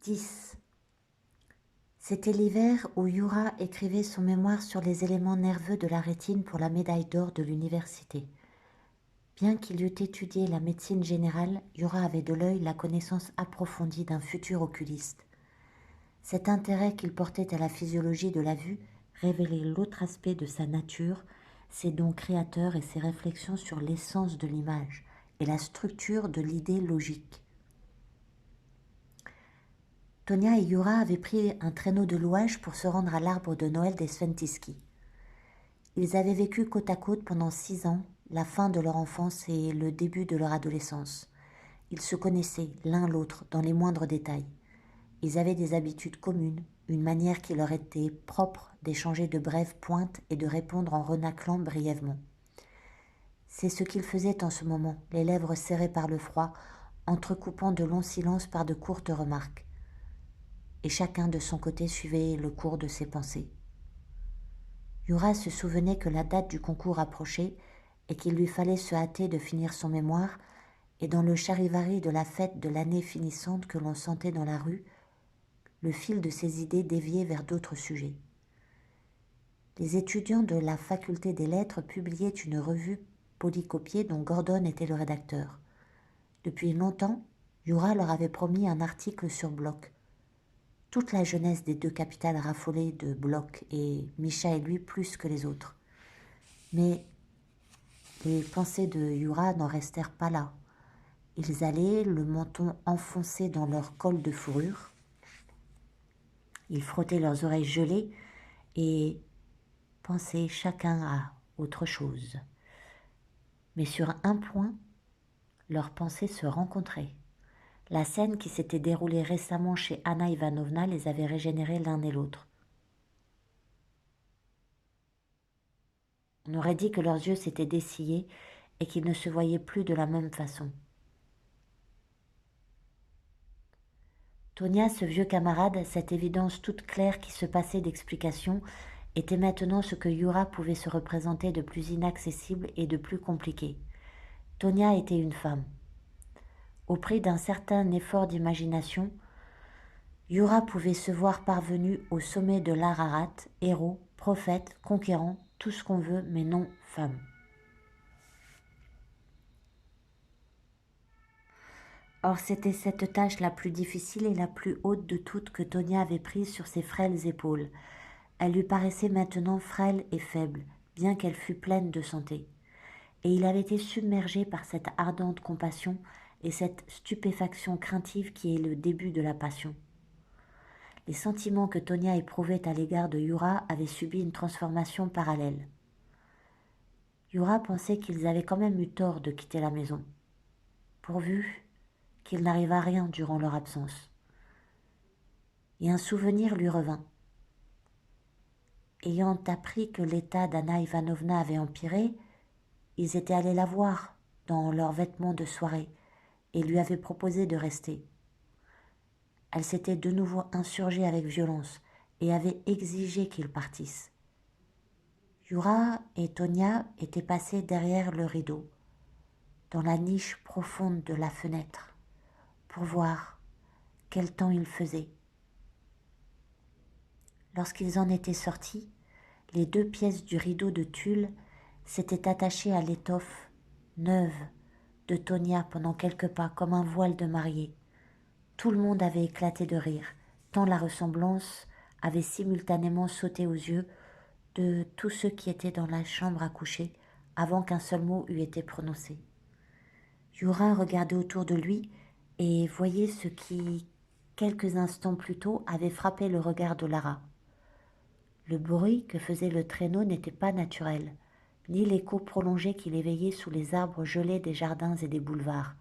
10. C'était l'hiver où Yura écrivait son mémoire sur les éléments nerveux de la rétine pour la médaille d'or de l'université. Bien qu'il eût étudié la médecine générale, Yura avait de l'œil la connaissance approfondie d'un futur oculiste. Cet intérêt qu'il portait à la physiologie de la vue révélait l'autre aspect de sa nature, ses dons créateurs et ses réflexions sur l'essence de l'image et la structure de l'idée logique. Tonia et Yura avaient pris un traîneau de louage pour se rendre à l'arbre de Noël des Sventiski. Ils avaient vécu côte à côte pendant 6 ans, la fin de leur enfance et le début de leur adolescence. Ils se connaissaient l'un l'autre dans les moindres détails. Ils avaient des habitudes communes, une manière qui leur était propre d'échanger de brèves pointes et de répondre en renâclant brièvement. C'est ce qu'ils faisaient en ce moment, les lèvres serrées par le froid, entrecoupant de longs silences par de courtes remarques. Et chacun de son côté suivait le cours de ses pensées. Yura se souvenait que la date du concours approchait et qu'il lui fallait se hâter de finir son mémoire, et dans le charivari de la fête de l'année finissante que l'on sentait dans la rue, le fil de ses idées déviait vers d'autres sujets. Les étudiants de la faculté des lettres publiaient une revue polycopiée dont Gordon était le rédacteur. Depuis longtemps, Yura leur avait promis un article sur Bloch. Toute la jeunesse des deux capitales raffolait de Bloch, et Misha et lui plus que les autres. Mais les pensées de Yura n'en restèrent pas là. Ils allaient, le menton enfoncé dans leur col de fourrure. Ils frottaient leurs oreilles gelées et pensaient chacun à autre chose. Mais sur un point, leurs pensées se rencontraient. La scène qui s'était déroulée récemment chez Anna Ivanovna les avait régénérés l'un et l'autre. On aurait dit que leurs yeux s'étaient dessillés et qu'ils ne se voyaient plus de la même façon. Tonia, ce vieux camarade, cette évidence toute claire qui se passait d'explications, était maintenant ce que Yura pouvait se représenter de plus inaccessible et de plus compliqué. Tonia était une femme. Au prix d'un certain effort d'imagination, Yura pouvait se voir parvenu au sommet de l'Ararat, héros, prophète, conquérant, tout ce qu'on veut, mais non femme. Or c'était cette tâche la plus difficile et la plus haute de toutes que Tonia avait prise sur ses frêles épaules. Elle lui paraissait maintenant frêle et faible, bien qu'elle fût pleine de santé. Et il avait été submergé par cette ardente compassion et cette stupéfaction craintive qui est le début de la passion. Les sentiments que Tonia éprouvait à l'égard de Yura avaient subi une transformation parallèle. Yura pensait qu'ils avaient quand même eu tort de quitter la maison, pourvu qu'il n'arrivât rien durant leur absence. Et un souvenir lui revint. Ayant appris que l'état d'Anna Ivanovna avait empiré, ils étaient allés la voir dans leurs vêtements de soirée et lui avaient proposé de rester. Elle s'était de nouveau insurgée avec violence et avait exigé qu'ils partissent. Yura et Tonia étaient passés derrière le rideau, dans la niche profonde de la fenêtre, pour voir quel temps il faisait. Lorsqu'ils en étaient sortis, les 2 pièces du rideau de tulle s'étaient attachées à l'étoffe neuve de Tonia pendant quelques pas, comme un voile de mariée. Tout le monde avait éclaté de rire, tant la ressemblance avait simultanément sauté aux yeux de tous ceux qui étaient dans la chambre à coucher avant qu'un seul mot eût été prononcé. Yura regardait autour de lui et voyait ce qui, quelques instants plus tôt, avait frappé le regard de Lara. Le bruit que faisait le traîneau n'était pas naturel, ni l'écho prolongé qu'il éveillait sous les arbres gelés des jardins et des boulevards.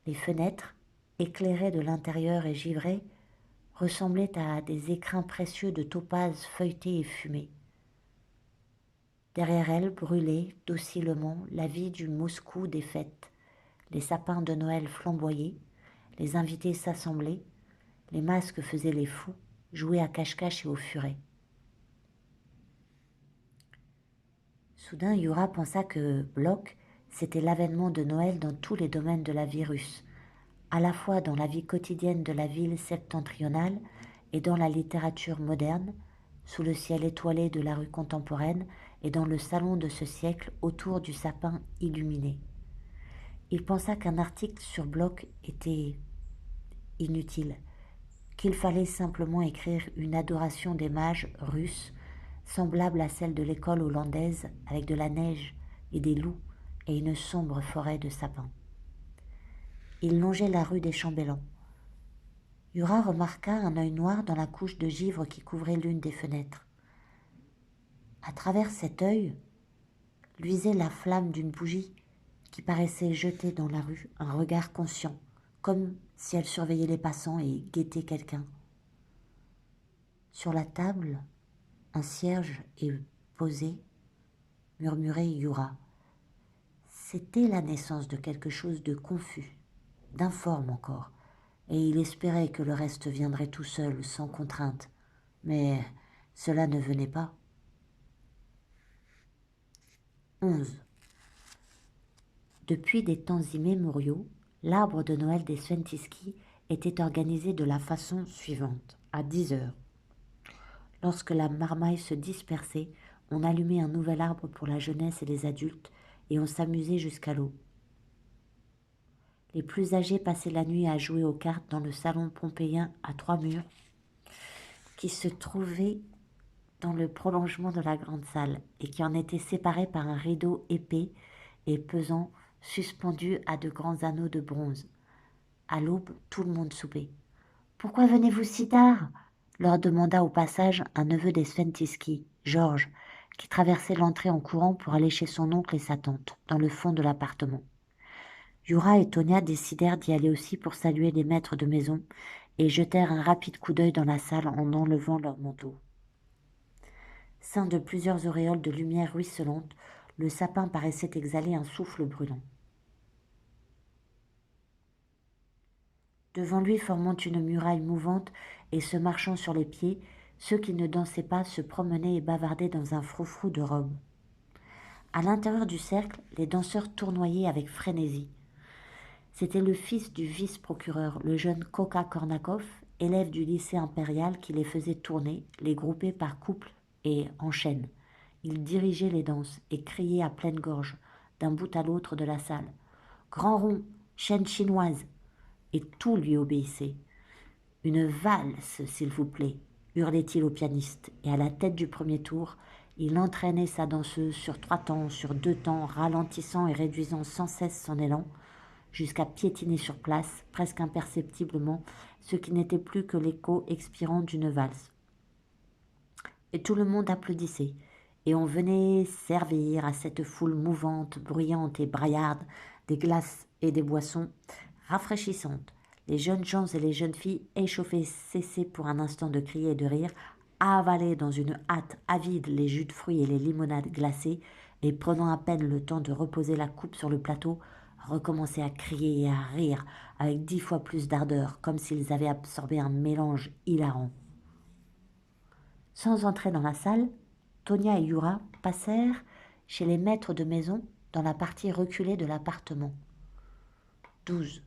Les fenêtres, éclairées de l'intérieur et givrées, ressemblaient à des écrins précieux de topaze feuilletés et fumés. Derrière elles brûlait docilement la vie du Moscou des fêtes. Les sapins de Noël flamboyaient, les invités s'assemblaient, les masques faisaient les fous, jouaient à cache-cache et au furet. Soudain, Yura pensa que Bloch, c'était l'avènement de Noël dans tous les domaines de la vie russe. à la fois dans la vie quotidienne de la ville septentrionale et dans la littérature moderne, sous le ciel étoilé de la rue contemporaine et dans le salon de ce siècle autour du sapin illuminé. Il pensa qu'un article sur Bloch était inutile, qu'il fallait simplement écrire une adoration des mages russes semblable à celle de l'école hollandaise avec de la neige et des loups et une sombre forêt de sapins. Il longeait la rue des Chambellans. Yura remarqua un œil noir dans la couche de givre qui couvrait l'une des fenêtres. À travers cet œil luisait la flamme d'une bougie qui paraissait jeter dans la rue un regard conscient, comme si elle surveillait les passants et guettait quelqu'un. Sur la table, un cierge est posé, murmurait Yura. C'était la naissance de quelque chose de confus, d'informe encore, et il espérait que le reste viendrait tout seul, sans contrainte. Mais cela ne venait pas. 11. Depuis des temps immémoriaux, l'arbre de Noël des Sventiski était organisé de la façon suivante. À 10 heures, lorsque la marmaille se dispersait, on allumait un nouvel arbre pour la jeunesse et les adultes, et on s'amusait jusqu'à l'aube. Les plus âgés passaient la nuit à jouer aux cartes dans le salon pompéien à 3 murs, qui se trouvait dans le prolongement de la grande salle, et qui en était séparé par un rideau épais et pesant, suspendu à de grands anneaux de bronze. À l'aube, tout le monde soupait. « Pourquoi venez-vous si tard ?» leur demanda au passage un neveu des Sventiski, Georges, qui traversait l'entrée en courant pour aller chez son oncle et sa tante, dans le fond de l'appartement. Yura et Tonia décidèrent d'y aller aussi pour saluer les maîtres de maison et jetèrent un rapide coup d'œil dans la salle en enlevant leurs manteaux. Ceint de plusieurs auréoles de lumière ruisselante, le sapin paraissait exhaler un souffle brûlant. Devant lui, formant une muraille mouvante et se marchant sur les pieds, ceux qui ne dansaient pas se promenaient et bavardaient dans un froufrou de robes. À l'intérieur du cercle, les danseurs tournoyaient avec frénésie. C'était le fils du vice-procureur, le jeune Koka Kornakov, élève du lycée impérial, qui les faisait tourner, les grouper par couples et en chaîne. Il dirigeait les danses et criait à pleine gorge, d'un bout à l'autre de la salle. « Grand rond, chaîne chinoise !» Et tout lui obéissait. « Une valse, s'il vous plaît !» hurlait-il au pianiste, et à la tête du premier tour, il entraînait sa danseuse sur 3 temps, sur 2 temps, ralentissant et réduisant sans cesse son élan, jusqu'à piétiner sur place, presque imperceptiblement, ce qui n'était plus que l'écho expirant d'une valse. Et tout le monde applaudissait, et on venait servir à cette foule mouvante, bruyante et braillarde des glaces et des boissons rafraîchissantes. Les jeunes gens et les jeunes filles, échauffés, cessaient pour un instant de crier et de rire, avalaient dans une hâte avide les jus de fruits et les limonades glacées, et prenant à peine le temps de reposer la coupe sur le plateau, recommençaient à crier et à rire avec 10 fois plus d'ardeur, comme s'ils avaient absorbé un mélange hilarant. Sans entrer dans la salle, Tonia et Yura passèrent chez les maîtres de maison dans la partie reculée de l'appartement. 12.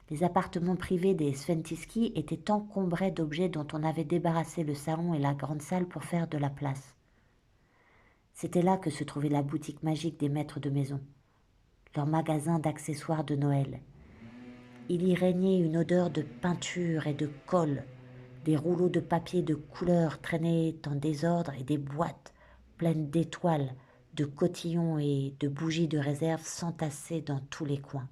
Les appartements privés des Sventiski étaient encombrés d'objets dont on avait débarrassé le salon et la grande salle pour faire de la place. C'était là que se trouvait la boutique magique des maîtres de maison, leur magasin d'accessoires de Noël. Il y régnait une odeur de peinture et de colle. Des rouleaux de papier de couleur traînaient en désordre et des boîtes pleines d'étoiles, de cotillons et de bougies de réserve s'entassaient dans tous les coins.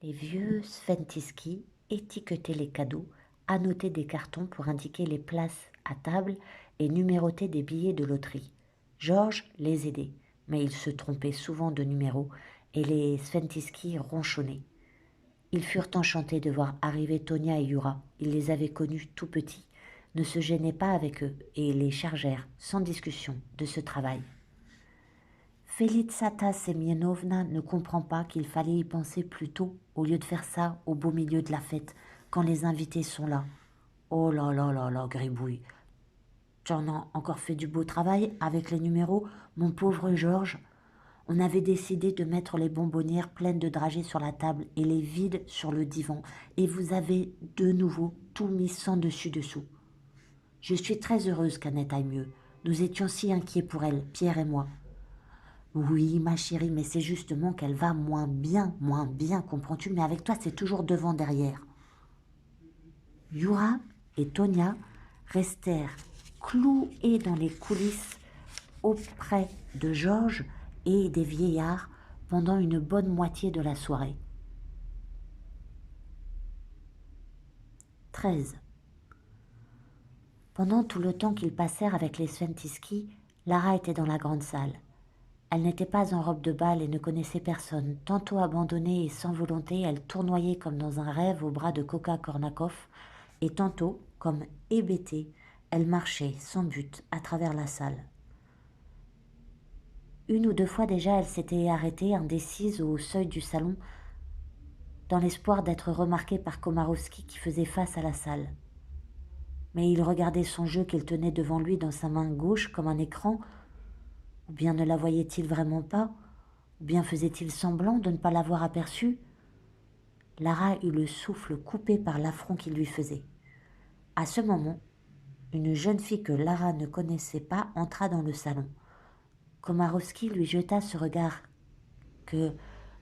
Les vieux Sventiski étiquetaient les cadeaux, annotaient des cartons pour indiquer les places à table et numérotaient des billets de loterie. Georges les aidait, mais il se trompait souvent de numéro et les Sventiski ronchonnaient. Ils furent enchantés de voir arriver Tonia et Yura. Ils les avaient connus tout petits, ne se gênaient pas avec eux et les chargèrent, sans discussion, de ce travail. Felitsata Semyenovna ne comprend pas qu'il fallait y penser plus tôt au lieu de faire ça au beau milieu de la fête, quand les invités sont là. Oh là là là là, gribouille, Tu en as encore fait du beau travail avec les numéros, mon pauvre Georges. On avait décidé de mettre les bonbonnières pleines de dragées sur la table et les vides sur le divan, et vous avez de nouveau tout mis sans dessus-dessous. Je suis très heureuse qu'Annette aille mieux. Nous étions si inquiets pour elle, Pierre et moi. Oui, ma chérie, mais c'est justement qu'elle va moins bien, comprends-tu? Mais avec toi, c'est toujours devant, derrière. Yura et Tonia restèrent cloués dans les coulisses auprès de Georges et des vieillards pendant une bonne moitié de la soirée. 13. Pendant tout le temps qu'ils passèrent avec les Sventiski, Lara était dans la grande salle. Elle n'était pas en robe de bal et ne connaissait personne. Tantôt abandonnée et sans volonté, elle tournoyait comme dans un rêve au bras de Coca Kornakov, et tantôt, comme hébétée, elle marchait sans but à travers la salle. Une ou deux fois déjà, elle s'était arrêtée, indécise, au seuil du salon, dans l'espoir d'être remarquée par Komarowski qui faisait face à la salle. Mais il regardait son jeu qu'il tenait devant lui dans sa main gauche comme un écran, ou bien ne la voyait-il vraiment pas, ou bien faisait-il semblant de ne pas l'avoir aperçue? Lara eut le souffle coupé par l'affront qu'il lui faisait. À ce moment, une jeune fille que Lara ne connaissait pas entra dans le salon. Komarowski lui jeta ce regard que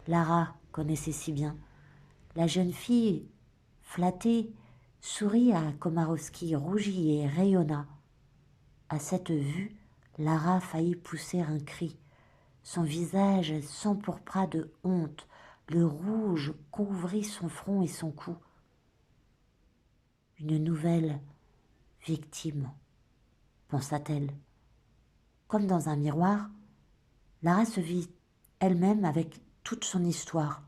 Lara connaissait si bien. La jeune fille, flattée, sourit à Komarowski, rougit et rayonna. À cette vue, Lara faillit pousser un cri. Son visage s'empourpra de honte, le rouge couvrit son front et son cou. Une nouvelle victime, pensa-t-elle. Comme dans un miroir, Lara se vit elle-même avec toute son histoire.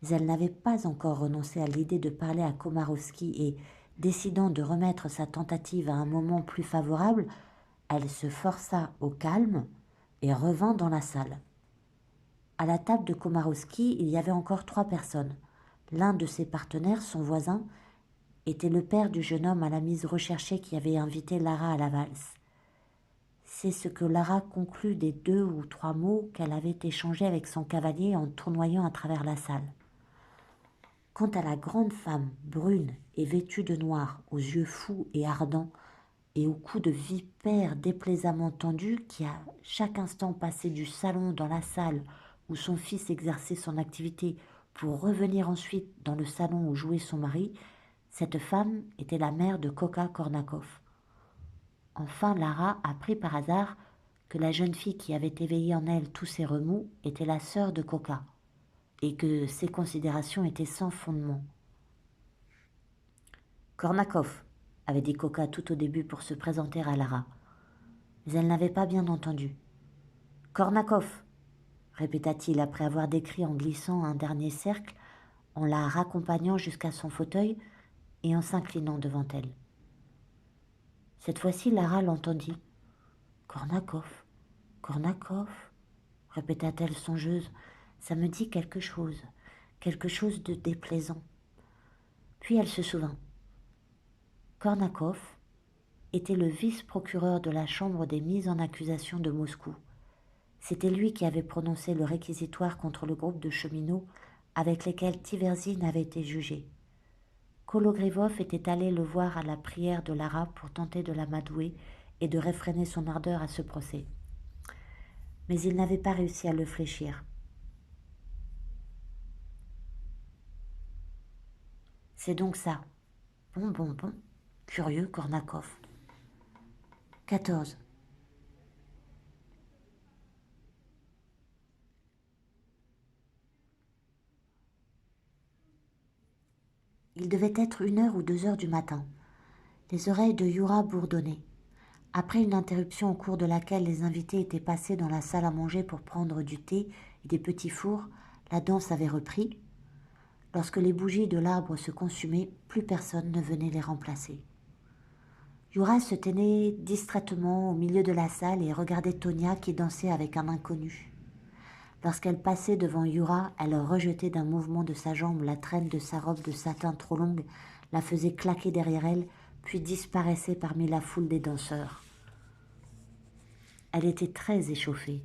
Mais elle n'avait pas encore renoncé à l'idée de parler à Komarowski et, décidant de remettre sa tentative à un moment plus favorable, elle se força au calme et revint dans la salle. À la table de Komarowski, il y avait encore 3 personnes. L'un de ses partenaires, son voisin, était le père du jeune homme à la mise recherchée qui avait invité Lara à la valse. C'est ce que Lara conclut des 2 ou 3 mots qu'elle avait échangés avec son cavalier en tournoyant à travers la salle. Quant à la grande femme, brune et vêtue de noir, aux yeux fous et ardents, et au cou de vipère déplaisamment tendu, qui à chaque instant passait du salon dans la salle où son fils exerçait son activité pour revenir ensuite dans le salon où jouait son mari, cette femme était la mère de Coca Kornakov. Enfin, Lara apprit par hasard que la jeune fille qui avait éveillé en elle tous ces remous était la sœur de Coca, et que ces considérations étaient sans fondement. Kornakov, avait dit Coca tout au début pour se présenter à Lara. Mais elle n'avait pas bien entendu. Kornakov, répéta-t-il après avoir décrit en glissant un dernier cercle, en la raccompagnant jusqu'à son fauteuil et en s'inclinant devant elle. Cette fois-ci, Lara l'entendit. Kornakov, Kornakov, répéta-t-elle songeuse, ça me dit quelque chose de déplaisant. Puis elle se souvint. Kornakov était le vice-procureur de la chambre des mises en accusation de Moscou. C'était lui qui avait prononcé le réquisitoire contre le groupe de cheminots avec lesquels Tiverzine avait été jugé. Kologrivov était allé le voir à la prière de Lara pour tenter de l'amadouer et de réfréner son ardeur à ce procès. Mais il n'avait pas réussi à le fléchir. C'est donc ça. Bon. Curieux, Kornakov. 14. Il devait être 1h ou 2h du matin. Les oreilles de Yura bourdonnaient. Après une interruption au cours de laquelle les invités étaient passés dans la salle à manger pour prendre du thé et des petits fours, la danse avait repris. Lorsque les bougies de l'arbre se consumaient, plus personne ne venait les remplacer. Yura se tenait distraitement au milieu de la salle et regardait Tonia qui dansait avec un inconnu. Lorsqu'elle passait devant Yura, elle rejetait d'un mouvement de sa jambe la traîne de sa robe de satin trop longue, la faisait claquer derrière elle, puis disparaissait parmi la foule des danseurs. Elle était très échauffée.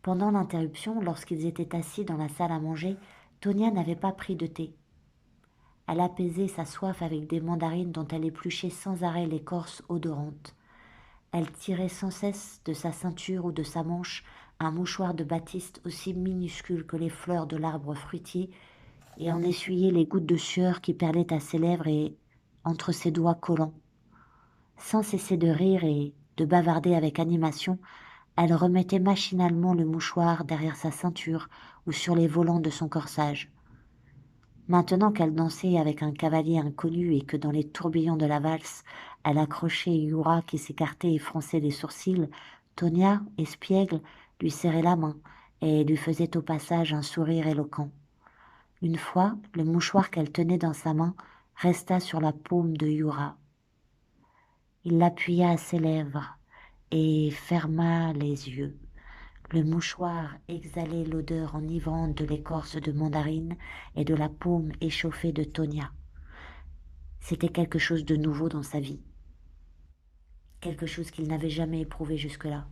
Pendant l'interruption, lorsqu'ils étaient assis dans la salle à manger, Tonia n'avait pas pris de thé. Elle apaisait sa soif avec des mandarines dont elle épluchait sans arrêt l'écorce odorante. Elle tirait sans cesse de sa ceinture ou de sa manche un mouchoir de batiste aussi minuscule que les fleurs de l'arbre fruitier et en essuyait les gouttes de sueur qui perlaient à ses lèvres et entre ses doigts collants. Sans cesser de rire et de bavarder avec animation, elle remettait machinalement le mouchoir derrière sa ceinture ou sur les volants de son corsage. Maintenant qu'elle dansait avec un cavalier inconnu et que dans les tourbillons de la valse, elle accrochait Yura qui s'écartait et fronçait les sourcils, Tonia, espiègle, lui serrait la main et lui faisait au passage un sourire éloquent. Une fois, le mouchoir qu'elle tenait dans sa main resta sur la paume de Yura. Il l'appuya à ses lèvres et ferma les yeux. Le mouchoir exhalait l'odeur enivrante de l'écorce de mandarine et de la paume échauffée de Tonia. C'était quelque chose de nouveau dans sa vie, quelque chose qu'il n'avait jamais éprouvé jusque-là,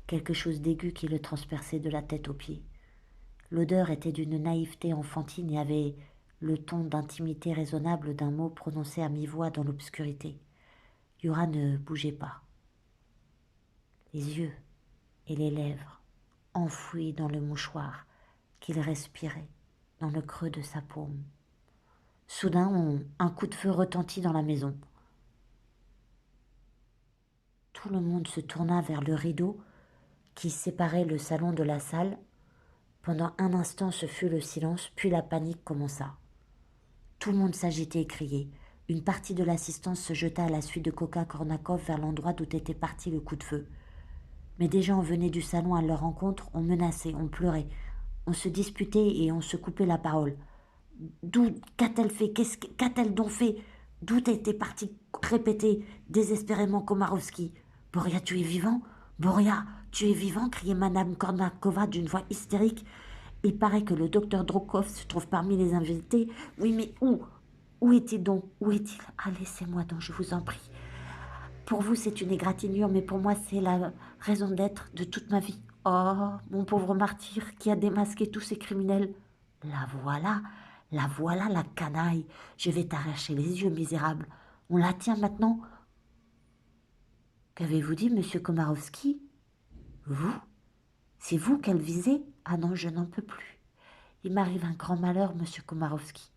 quelque chose d'aigu qui le transperçait de la tête aux pieds. L'odeur était d'une naïveté enfantine et avait le ton d'intimité raisonnable d'un mot prononcé à mi-voix dans l'obscurité. Yura ne bougeait pas. Les yeux et les lèvres enfouis dans le mouchoir qu'il respirait dans le creux de sa paume. Soudain, un coup de feu retentit dans la maison. Tout le monde se tourna vers le rideau qui séparait le salon de la salle. Pendant un instant, ce fut le silence, puis la panique commença. Tout le monde s'agitait et criait. Une partie de l'assistance se jeta à la suite de Coca Kornakov vers l'endroit d'où était parti le coup de feu. Mais des gens venaient du salon à leur rencontre, on menaçait, on pleurait, on se disputait et on se coupait la parole. D'où qu'a-t-elle fait? Qu'a-t-elle donc fait? D'où était parti répéter désespérément Komarovski. Boria, tu es vivant? Boria, tu es vivant? Criait Madame Kornakova d'une voix hystérique. Il paraît que le docteur Drokov se trouve parmi les invités. Oui, mais où? Où est-il donc? Où est-il? Ah, laissez-moi donc, je vous en prie. Pour vous, c'est une égratignure, mais pour moi, c'est la raison d'être de toute ma vie. Oh, mon pauvre martyr qui a démasqué tous ces criminels. La voilà, la canaille. Je vais t'arracher les yeux, misérable. On la tient maintenant. Qu'avez-vous dit, monsieur Komarovski? Vous? C'est vous qu'elle visait? Ah non, je n'en peux plus. Il m'arrive un grand malheur, monsieur Komarovski.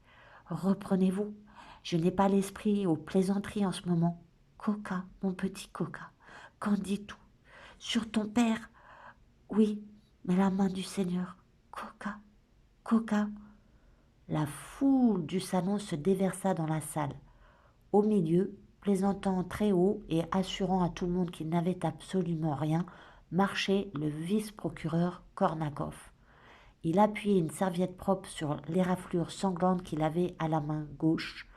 Reprenez-vous. Je n'ai pas l'esprit aux plaisanteries en ce moment. Coca, mon petit Coca, qu'en dis-tu? Sur ton père? Oui, mais la main du Seigneur. Coca, Coca. La foule du salon se déversa dans la salle. Au milieu, plaisantant très haut et assurant à tout le monde qu'il n'avait absolument rien, marchait le vice-procureur Kornakov. Il appuyait une serviette propre sur l'éraflure sanglante qu'il avait à la main gauche.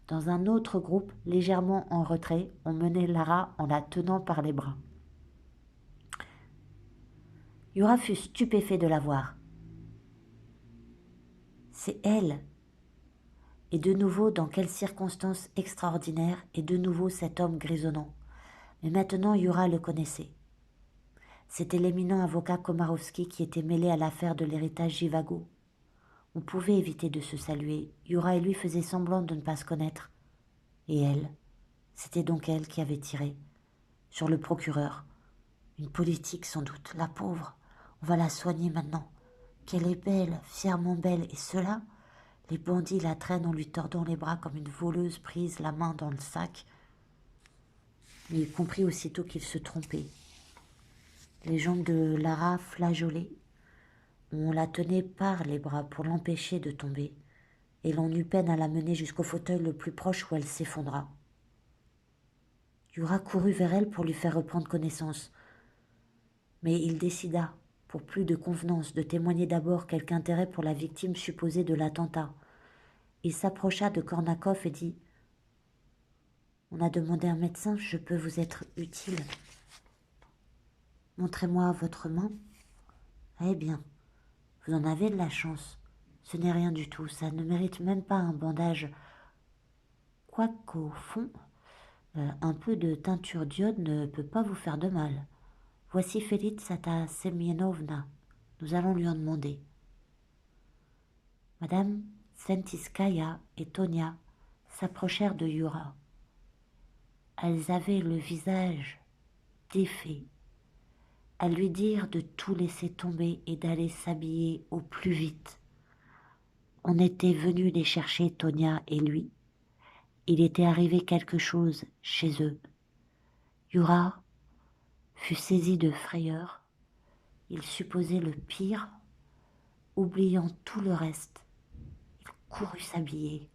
Dans un autre groupe, légèrement en retrait, on menait Lara en la tenant par les bras. Yura fut stupéfait de la voir. C'est elle. Et de nouveau, dans quelles circonstances extraordinaires, et de nouveau cet homme grisonnant. Mais maintenant, Yura le connaissait. C'était l'éminent avocat Komarovski qui était mêlé à l'affaire de l'héritage Jivago. On pouvait éviter de se saluer. Yura et lui faisaient semblant de ne pas se connaître. Et elle, c'était donc elle qui avait tiré. Sur le procureur. Une politique sans doute, la pauvre. On va la soigner maintenant. Qu'elle est belle, fièrement belle. Et cela, les bandits la traînent en lui tordant les bras comme une voleuse prise la main dans le sac. Mais il comprit aussitôt qu'il se trompait. Les jambes de Lara flageolaient. On la tenait par les bras pour l'empêcher de tomber, et l'on eut peine à la mener jusqu'au fauteuil le plus proche où elle s'effondra. Yura courut vers elle pour lui faire reprendre connaissance, mais il décida, pour plus de convenance, de témoigner d'abord quelque intérêt pour la victime supposée de l'attentat. Il s'approcha de Kornakov et dit « On a demandé un médecin, je peux vous être utile. Montrez-moi votre main. Eh bien, vous en avez de la chance. Ce n'est rien du tout, ça ne mérite même pas un bandage. Quoiqu'au fond, Un peu de teinture d'iode ne peut pas vous faire de mal. Voici Felitsata Semyenovna. Nous allons lui en demander. Madame Sventiskaya et Tonia s'approchèrent de Yura. Elles avaient le visage défait. Elles lui dirent de tout laisser tomber et d'aller s'habiller au plus vite. On était venu les chercher, Tonia et lui. Il était arrivé quelque chose chez eux. Yura fut saisi de frayeur. Il supposait le pire, oubliant tout le reste. Il courut s'habiller.